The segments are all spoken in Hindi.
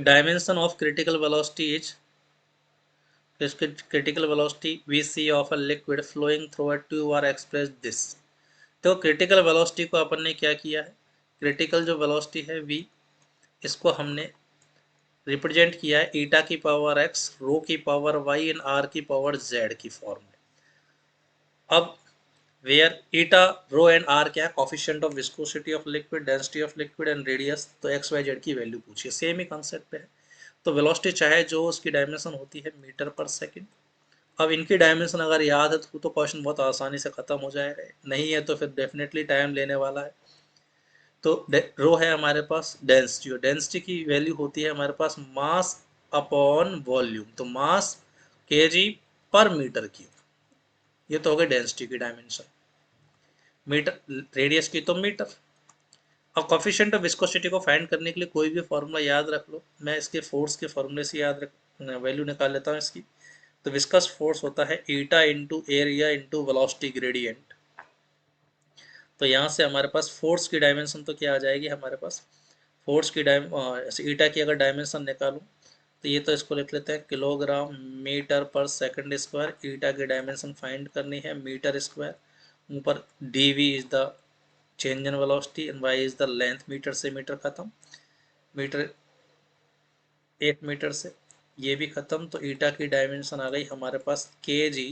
Dimension of critical velocity is, इसके critical velocity V C of a liquid flowing through a tube are express this. तो क्रिटिकल वेलोसिटी को अपन ने क्या किया है, क्रिटिकल जो वेलोसिटी है v, इसको हमने रिप्रेजेंट किया है ईटा की पावर x, रो की पावर y एंड r की पावर z की फॉर्म में। अब where eta, rho and r क्या है, coefficient of viscosity of liquid, density of liquid and radius, तो x y z की वैल्यू पूछिए, सेम ही कॉन्सेप्ट है। तो वेलोसिटी चाहे जो उसकी डायमेंशन होती है मीटर पर सेकंड। अब इनकी डायमेंशन अगर याद है तो क्वेश्चन बहुत आसानी से खत्म हो जाएगा, नहीं है तो फिर डेफिनेटली टाइम लेने वाला है। तो रो है हमारे पास डेंसिटी, और डेंसिटी की वैल्यू होती है हमारे पास मास अपॉन वॉल्यूम, तो मास केजी पर मीटर क्यूब, ये तो हो गई डेंसिटी की डायमेंशन। मीटर, रेडियस की तो मीटर। अब कोफिशिएंट ऑफ विस्कोसिटी को फाइंड करने के लिए कोई भी फॉर्मूला याद रख लो, मैं इसके फोर्स के फॉर्मूले से याद रख वैल्यू निकाल लेता हूँ इसकी। तो विस्कस फोर्स होता है eta into area into velocity gradient. तो यहाँ से हमारे पास फोर्स की डायमेंशन तो क्या आ जाएगी हमारे पास, फोर्स की ईटा की अगर डायमेंशन निकालूं तो ये तो इसको लिख लेते हैं kilogram metre per second square. Eta की डायमेंशन फाइंड करनी है मीटर स्क्वायर, ऊपर dv is the change in velocity and y is the length, metre से मीटर खत्म, मीटर 1 मीटर से ये भी खत्म। तो ईटा की डायमेंशन आ गई हमारे पास kg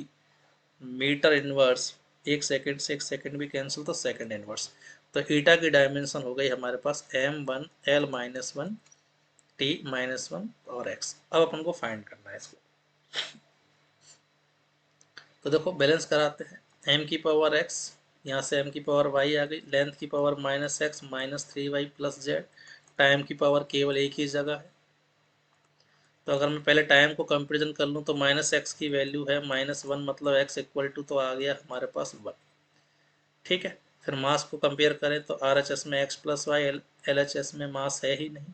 मीटर इनवर्स, 1 सेकंड से 1 सेकंड भी कैंसिल तो सेकंड इनवर्स। तो ईटा की डायमेंशन हो गई हमारे पास m1 l-1 t-1 और x। अब अपन को फाइंड करना है इसको, तो देखो बैलेंस कराते हैं। m की पावर x, यहाँ से m की पावर y आ गई, लेंथ की power -x -3y plus z, time की पावर केवल एक ही जगह है। तो अगर मैं पहले टाइम को कंपेरिजन कर लूँ तो -x की वैल्यू है -1, मतलब x इक्वल टू तो आ गया हमारे पास 1। ठीक है, फिर मास को कंपेयर करें तो RHS में x प्लस वाई, LHS में मास है ही नहीं,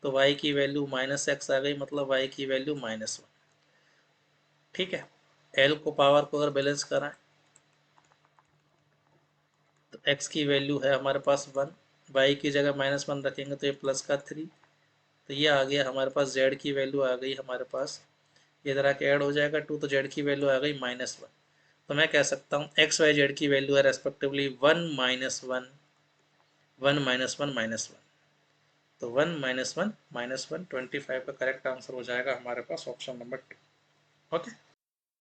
तो y की वैल्यू -x आ गई, मतलब y की वैल्यू -1। ठीक है, L को पावर को अगर बैलेंस कराएं तो x की वैल्यू है हमारे पास 1, y की जगह -1 रखेंगे तो ये प्लस का 3, तो ये आ गया हमारे पास। z की वैल्यू आ गई हमारे पास, इधर आके ऐड हो जाएगा 2, तो z की वैल्यू आ गई -1। तो मैं कह सकता हूँ एक्स वाई जेड की वैल्यू है रेस्पेक्टिवली 1 -1 1 -1 -1। तो 1 -1 -1 25 का करेक्ट आंसर हो जाएगा हमारे पास ऑप्शन नंबर 2। ओके।